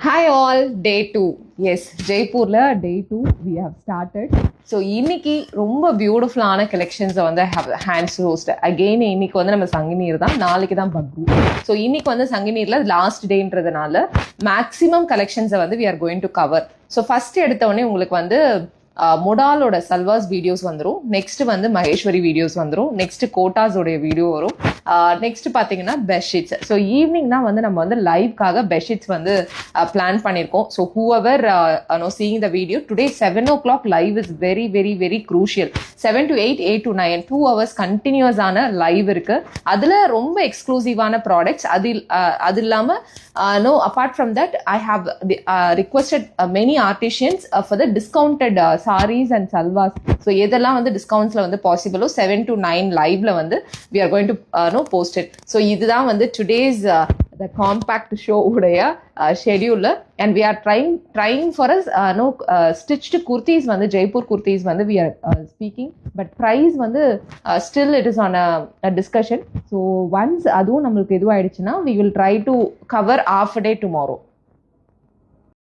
Hi all, day 2. Yes, ஜெய்ப்பூரில் day 2 we have started. So இன்னைக்கு ரொம்ப பியூட்டிஃபுல்லான கலெக்ஷன்ஸை வந்து ஹேண்ட்ஸ் ரோஸ்ட் அகெயின் இன்னைக்கு வந்து நம்ம சங்கநீர் தான், நாளைக்கு தான் பக்ரு. ஸோ இன்னைக்கு வந்து சங்கநீரில் லாஸ்ட் டேன்றதுனால மேக்ஸிமம் கலெக்ஷன்ஸை வந்து we are going to cover. So first எடுத்தோடனே உங்களுக்கு வந்து மொடாலோட சல்வாஸ் வீடியோஸ் வந்துடும், நெக்ஸ்ட் வந்து மகேஸ்வரி வீடியோஸ் வந்துடும், நெக்ஸ்ட் கோட்டாஸோடைய வீடியோ வரும், நெக்ஸ்ட் பார்த்தீங்கன்னா பெட்ஷீட்ஸ். ஸோ ஈவினிங் தான் வந்து நம்ம வந்து லைவ்க்காக பெட்ஷீட்ஸ் வந்து பிளான் பண்ணியிருக்கோம். So whoever seeing the video today 7 o'clock live is very very very crucial. 7 to 8, 8 to 9 2 hours கண்டினியூஸான லைவ் இருக்கு. அதில் ரொம்ப எக்ஸ்க்ளூசிவான ப்ராடக்ட்ஸ் அது இல்லாமல் apart from that I have requested many artisans for the discounted sarees and salwars. So எதெல்லாம் வந்து டிஸ்கவுண்ட்ஸ்ல வந்து பாசிபிளோ 7 to 9 லைவ்ல வந்து we are going to post it. So இதுதான் வந்து today's the compact show உடைய schedule, and we are trying for us stitched kurtis வந்து Jaipur kurtis வந்து we are speaking, but price வந்து still it is on a discussion. So once அதுவும் நம்மளுக்கு எதுவாயிடுச்சுன்னா we will try to cover half a day tomorrow.